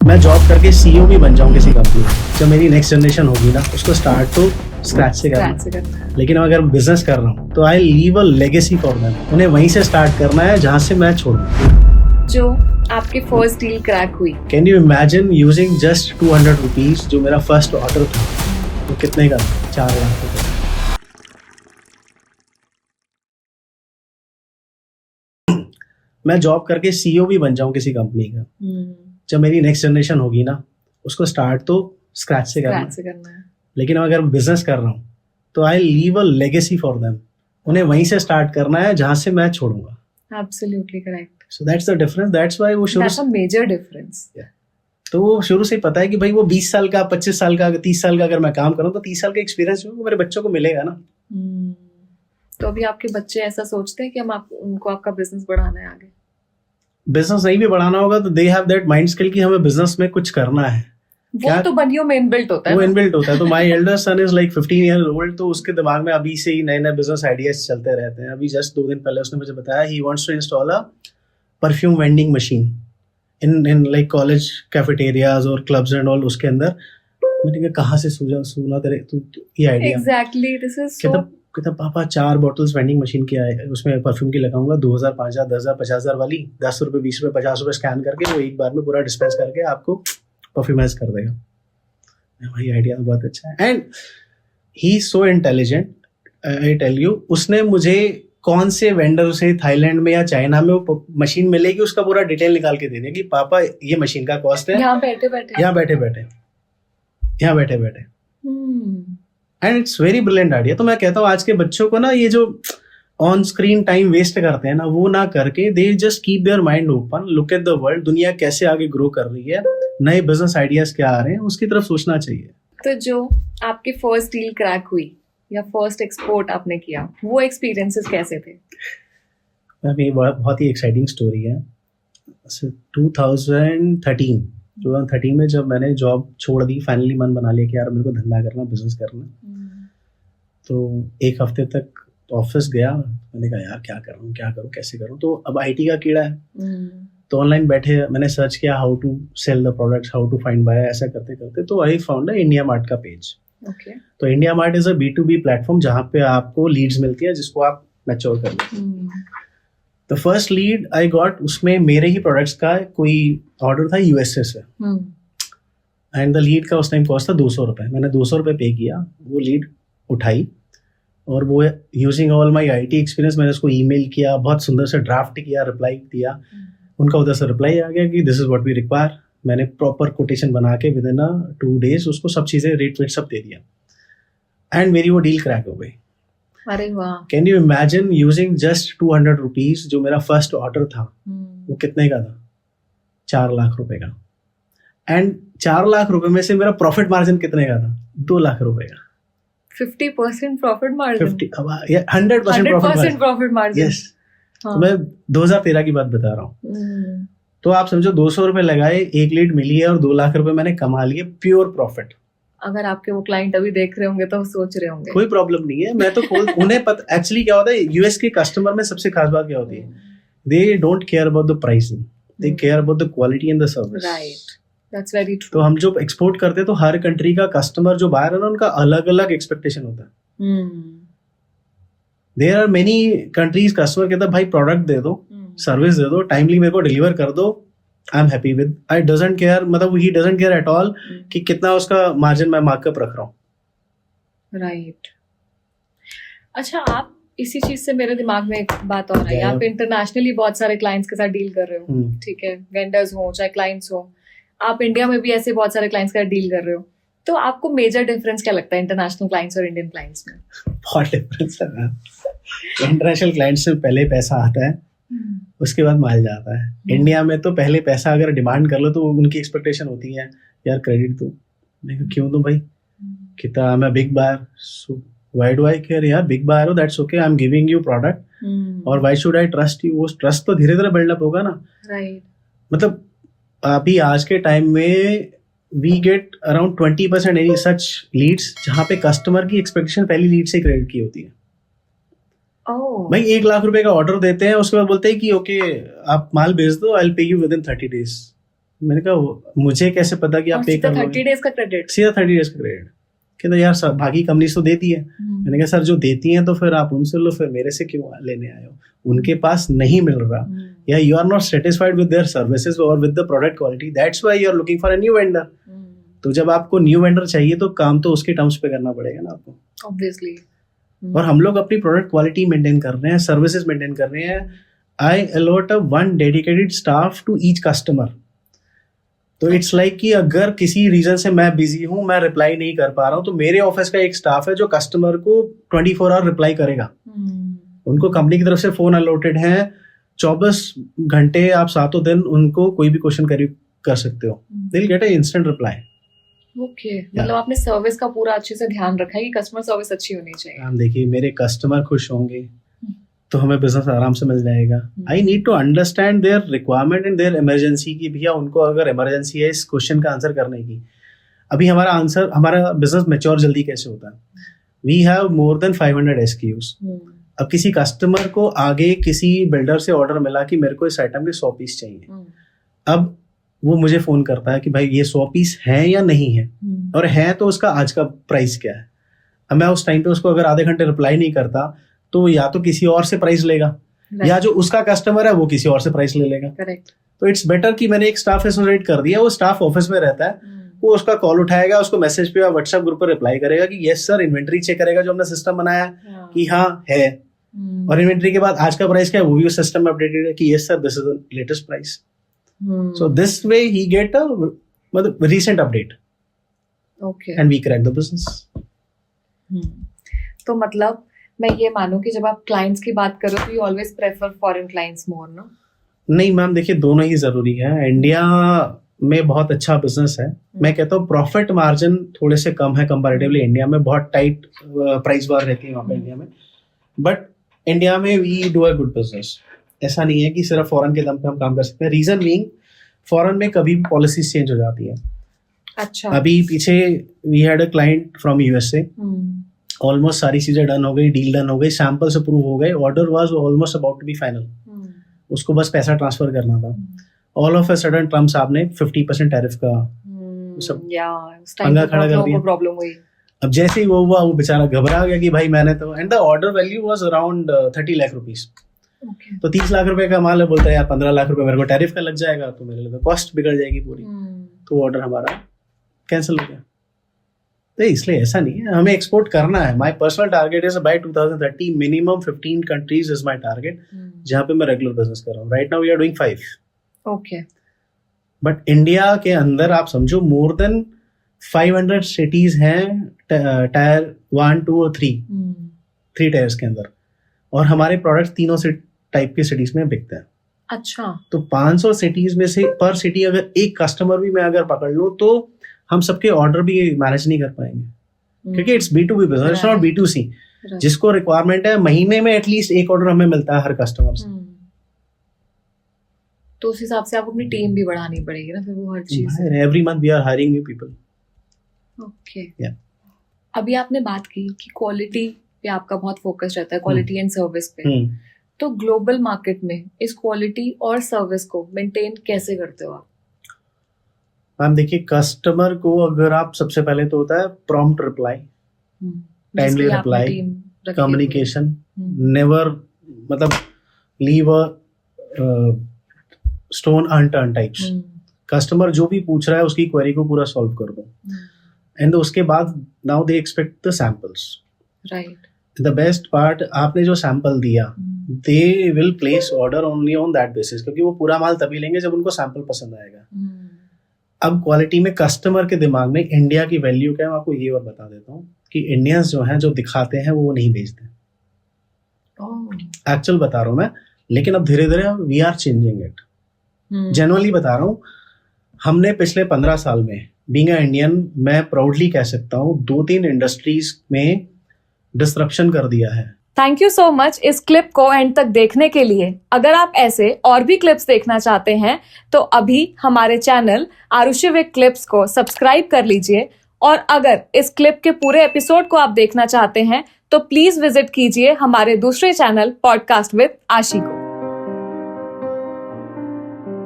मैं जॉब करके सीईओ भी बन जाऊं किसी कंपनी में, जब मेरी नेक्स्ट जनरेशन होगी ना, उसको स्टार्ट तो स्क्रैच से करना है। लेकिन अगर बिजनेस कर रहा हूँ तो I leave a legacy for them. उन्हें वहीं से स्टार्ट करना है जहाँ से मैं छोड़ू। जो आपकी फर्स्ट डील क्रैक हुई, can you imagine using just 200 rupees, जो मेरा फर्स्ट ऑर्डर था, वो कितने का था? 4 लाख रुपए। मैं जॉब करके सीईओ भी बन जाऊं किसी कंपनी का, जब मेरी नेक्स्ट जनरेशन होगी ना, उसको स्टार्ट तो स्क्रैच से करना है। लेकिन अगर बिजनेस कर रहा हूँ तो I leave a legacy for them. उन्हें वहीं से स्टार्ट करना है जहां से मैं छोड़ूंगा। Absolutely correct. So that's the difference. That's why वो शुरू That's a major difference. तो वो शुरू से ही पता है कि भाई वो 20 साल का, 25 साल का, 30 साल का अगर मैं काम करूँ तो 30 साल का एक्सपीरियंस जो है वो मेरे बच्चों को मिलेगा ना। तो अभी आपके बच्चे ऐसा सोचते हैं कि उनको आपका बिजनेस बढ़ाना है आगे? बिजनेस नहीं भी बढ़ाना होगा तो they have that mind skill कि हमें बिजनेस में कुछ करना है। वो तो बनियों में इनबिल्ट होता है। वो इनबिल्ट होता है। तो my elder son is like 15 years old, तो उसके दिमाग में अभी से ही नए नए बिजनेस आइडियाज चलते रहते हैं। अभी जस्ट 2 दिन पहले उसने मुझे बताया he wants to install a perfume vending machine in like college cafeterias और क्लब्स एंड ऑल। उसके अंदर मैंने कहा कहाँ से सुना तेरे तू ये idea? Exactly, this is so. कहता पापा 4 बॉटल्स वेंडिंग मशीन की आए, उसमें परफ्यूम की लगाऊंगा, 2000, 5000, 10,000, 50,000 वाली, 10 रुपए, 20 रुपए, 50 रुपए स्कैन करके वो एक बार में पूरा डिस्पेंस करके आपको परफ्यूमाइज कर देगा। भाई आइडिया तो बहुत अच्छा है। And he so intelligent, I tell you. उसने मुझे कौन से वेंडर से थाईलैंड में या चाइना में वो मशीन मिलेगी उसका पूरा डिटेल निकाल के दे देगी। पापा ये मशीन का कॉस्ट है यहाँ बैठे बैठे। And it's very brilliant idea. तो मैं कहता हूँ आज के बच्चों को ना, ये जो ऑन स्क्रीन टाइम वेस्ट करते हैं ना, वो ना करके they just keep their mind open, look at the world, दुनिया कैसे आगे ग्रो कर रही है, नए बिजनेस आइडियाज क्या आ रहे हैं, उसकी तरफ सोचना चाहिए। तो जो आपकी फर्स्ट डील क्रैक हुई या फर्स्ट एक्सपोर्ट आपने किया, वो एक्सपीरियंसेस कैसे थे? ये बहुत ही एक्साइटिंग स्टोरी है। 2013 में जब मैंने जॉब छोड़ दी, फाइनली मन बना लिया कि यार मेरे को धंधा करना, बिजनेस करना, तो एक हफ्ते तक ऑफिस गया। मैंने कहा यार क्या करूँ कैसे करूँ। तो अब आईटी का कीड़ा है, तो ऑनलाइन बैठे मैंने सर्च किया how to sell the products, how to find buyer. ऐसा करते करते तो आई फाउंड इंडिया मार्ट का पेज। तो India Mart is a B2B platform जहाँ पे आपको लीड्स मिलती है जिसको आप मैच्योर कर लो। तो फर्स्ट लीड आई गॉट, उसमें मेरे ही प्रोडक्ट्स का कोई ऑर्डर था यूएसए से, एंड द लीड का उस टाइम कॉस्ट था 200 रुपये। मैंने 200 रुपये पे किया, वो लीड उठाई, और वो using all my IT experience मैंने उसको ईमेल किया, बहुत सुंदर से ड्राफ्ट किया, रिप्लाई दिया। उनका उधर से रिप्लाई आ गया कि this is what we require. मैंने प्रॉपर कोटेशन बना के विद इन 2 days उसको सब चीज़ें रेट वेट सब दे दिया, एंड मेरी वो डील क्रैक हो गई। अरे वाह! Can you imagine using just 200 rupees, जो मेरा फर्स्ट ऑर्डर था, वो कितने का था? 4 लाख रुपए का। एंड 4 लाख रुपए में से मेरा प्रॉफिट मार्जिन कितने का था? 2 लाख रुपए का। 50% profit margin, 100% profit margin. Yes. तो मैं 2013 की बात बता रहा हूँ। तो आप समझो 200 रुपए लगाए, एक लीड मिली है, और 2 लाख रुपए मैंने कमा लिए, प्योर प्रॉफिट। अगर आपके वो क्लाइंट अभी देख रहे होंगे तो वो सोच रहे होंगे कोई प्रॉब्लम नहीं है, मैं तो उन्हें पता एक्चुअली क्या होता है, यूएस के कस्टमर में सबसे खास बात क्या होती है, they don't care about the pricing, they care about the quality and the service. Right, that's very true. तो हम जो एक्सपोर्ट करते हैं तो हर कंट्री का कस्टमर जो बाहर है ना, उनका अलग अलग एक्सपेक्टेशन होता है। There are many countries customer कहता है भाई प्रोडक्ट दे दो, सर्विस दे दो, टाइमली मेरे को डिलीवर कर दो, I am happy with, I doesn't care, मतलब he doesn't care at all कि कितना उसका मार्जिन मैं मार्कअप रख रहा हूँ। राइट। अच्छा, आप इसी चीज से मेरे दिमाग में एक बात और है, आप इंटरनेशनली बहुत सारे क्लाइंट्स के साथ डील कर रहे हो, ठीक है, वेंडर्स हो चाहे क्लाइंट्स हो, आप इंडिया में भी ऐसे बहुत सारे क्लाइंट्स के साथ डील कर रहे हो, तो आपको मेजर डिफरेंस क्या लगता है इंटरनेशनल क्लाइंट्स और इंडियन क्लाइंट्स में? बहुत डिफरेंस है। इंटरनेशनल क्लाइंट्स में पहले पैसा आता है, उसके बाद माल जाता है। इंडिया में तो पहले पैसा अगर डिमांड कर लो तो उनकी एक्सपेक्टेशन होती है यार क्रेडिट दो। मैं क्यों दूं भाई, कितना I am big buyer, so why do I care यार, बिग बायर हो that's okay, I am giving you product, और why should I trust you. वो ट्रस्ट तो धीरे धीरे बिल्डअप होगा ना। राइट। मतलब अभी आज के टाइम में we get around 20% any such leads जहाँ पे कस्टमर की एक्सपेक्टेशन पहली लीड से क्रेडिट की होती है। भाई 1 लाख रुपए का ऑर्डर देते हैं, उसके बाद बोलते हैं कि ओके आप माल भेज दो, I will pay you with in 30 days। मैंने कहा मुझे कैसे पता कि आप पे कर लोगे? 30 डेज का क्रेडिट, सीधा 30 डेज का क्रेडिट। कहते यार सर बाकी कंपनीज तो देती है। मैंने कहा सर जो देती हैं तो फिर आप उनसे लो, फिर मेरे से क्यों लेने आए हो? उनके पास नहीं मिल रहा, या you are not satisfied with their services और with the product quality, that's why you are looking for a new vendor. तो जब आपको न्यू वेंडर चाहिए तो काम तो उसके टर्म्स पे करना पड़ेगा ना आपको, ऑब्वियसली। और हम लोग अपनी प्रोडक्ट क्वालिटी मेंटेन कर रहे हैं, सर्विसेज मेंटेन कर रहे हैं। I allot a one dedicated staff to each customer. तो इट्स लाइक कि अगर किसी रीजन से मैं बिजी हूं, मैं रिप्लाई नहीं कर पा रहा हूं, तो मेरे ऑफिस का एक स्टाफ है जो कस्टमर को 24 आवर रिप्लाई करेगा। उनको कंपनी की तरफ से फोन अलॉटेड है, 24 घंटे आप 7 दिन उनको कोई भी क्वेश्चन कर सकते हो, they will get a instant reply. Okay, मतलब आपने सर्विस का पूरा अच्छे से ध्यान रखा है कि कस्टमर सर्विस अच्छी होनी चाहिए। हम देखिए मेरे कस्टमर खुश होंगे तो हमें बिजनेस आराम से मिल जाएगा। I need to understand their requirement and their emergency की, भैया उनको अगर इमरजेंसी है इस क्वेश्चन का आंसर करने की। अभी हमारा बिजनेस मैच्योर जल्दी कैसे होता है? We have more than 500 SKUs। अब किसी कस्टमर को आगे किसी बिल्डर से ऑर्डर मिला कि मेरे को इस आइटम के 100 पीस चाहिए। अब वो मुझे फोन करता है कि भाई ये 100 पीस है या नहीं है, और है तो उसका आज का प्राइस क्या है। अब मैं उस टाइम पे उसको अगर आधे घंटे रिप्लाई नहीं करता तो या तो किसी और से प्राइस लेगा, या जो उसका कस्टमर है वो किसी और से प्राइस ले लेगा। करेक्ट। तो इट्स बेटर कि मैंने एक स्टाफ एसोसिएट कर दिया, वो स्टाफ ऑफिस में रहता है, वो उसका कॉल उठाएगा, उसको मैसेज पे या व्हाट्सएप ग्रुप पर रिप्लाई करेगा कि यस सर, इन्वेंट्री चेक करेगा जो हमने सिस्टम बनाया कि हाँ है, और इन्वेंट्री के बाद आज का प्राइस क्या है वो भी सिस्टम में अपडेटेड है कि yes sir this is the latest price. So this way he get a मतलब recent update. Okay, and we crack the business. तो मतलब मैं ये मानूं कि जब आप क्लाइंट्स की बात करो तो you always prefer foreign clients more, no? नहीं मैम, देखिए दोनों ही जरूरी है। इंडिया में बहुत अच्छा बिजनेस है, मैं कहता हूँ प्रॉफिट मार्जिन थोड़े से कम है कंपैरेटिवली। इंडिया में बहुत टाइट प्राइस बार रहती है वहाँ पे इंडिया में, बट इंडिया में we do a good business. ऐसा नहीं है कि सिर्फ फॉरेन के दम पे हम काम कर सकते हैं। रीजन बीइंग फॉरेन में कभी भी पॉलिसीज चेंज हो जाती है। अच्छा। अभी पीछे we had a client from USA, almost सारी चीजें डन हो गई, डील डन हो गई, सैंपल्स अप्रूव हो गए, order was almost about to be final. उसको बस पैसा ट्रांसफर करना था। All of a sudden Trump साहब ने 50% टैरिफ का सब पंगा खड़ा कर दिया। प्रॉब्लम हुई। अब जैसे ही वो हुआ वो बेचारा घबरा गया कि भाई मैंने तो, and the order value was around 30 lakh rupees. तो 30 लाख रुपए का माल है, बोलता है यार 15 लाख रुपए मेरे को टैरिफ का लग जाएगा, तो मेरे लिए तो कॉस्ट बिगड़ जाएगी पूरी। तो ऑर्डर हमारा कैंसिल हो गया। तो इसलिए ऐसा नहीं है, हमें एक्सपोर्ट करना है। My personal target is by 2030 minimum 15 countries is my target, जहां पे मैं रेगुलर बिजनेस कर रहा हूँ। Right now we are doing 5। Okay, but India के अंदर आप समझो मोर देन 500 सिटीज हैं, टायर 1, 2 और 3 टायर्स के अंदर, और हमारे प्रोडक्ट तीनों से टाइप के सिटीज में बिकते हैं। अच्छा। तो 500 सिटीज में से पर सिटी अगर एक कस्टमर भी मैं अगर पकड़ लूं तो हम सबके ऑर्डर भी मैनेज नहीं कर पाएंगे, क्योंकि it's B2B business, it's not B2C। जिसको रिक्वायरमेंट है महीने में एटलीस्ट एक ऑर्डर हमें मिलता है हर कस्टमर से। तो उस हिसाब से आपको अपनी टीम भी बढ़ानी पड़ेगी ना, फिर वो हर चीज। Every month we are hiring new people. Okay. अभी आपने बात की कि क्वालिटी पे आपका बहुत फोकस रहता है, क्वालिटी एंड सर्विस पे। तो ग्लोबल मार्केट में इस क्वालिटी और सर्विस को मेंटेन कैसे करते हो आप? मैम देखिए, कस्टमर को अगर आप सबसे पहले तो होता है prompt reply, timely reply, communication, never मतलब leave a stone unturned types. Customer जो भी पूछ रहा है उसकी क्वेरी को पूरा सॉल्व कर दो, एंड उसके बाद now they expect the samples. Right. The best part, आपने जो सैंपल दिया they will place order only on that basis, क्योंकि वो पूरा माल तभी लेंगे जब उनको सैंपल पसंद आएगा। अब क्वालिटी में कस्टमर के दिमाग में इंडिया की वैल्यू क्या है, मैं आपको ये और बता देता हूँ कि इंडियंस जो हैं जो दिखाते हैं वो नहीं बेचते। एक्चुअल बता रहा हूँ मैं, लेकिन अब धीरे धीरे we are changing it. Genuinely बता रहा हूँ, हमने पिछले 15 साल में बीइंग अ इंडियन, मैं प्राउडली कह सकता हूँ 2-3 इंडस्ट्रीज में डिस्ट्रप्शन कर दिया है। थैंक यू सो मच इस क्लिप को एंड तक देखने के लिए। अगर आप ऐसे और भी क्लिप्स देखना चाहते हैं तो अभी हमारे चैनल आरुषि विद क्लिप्स को सब्सक्राइब कर लीजिए, और अगर इस क्लिप के पूरे एपिसोड को आप देखना चाहते हैं तो प्लीज विजिट कीजिए हमारे दूसरे चैनल पॉडकास्ट विद आशी को।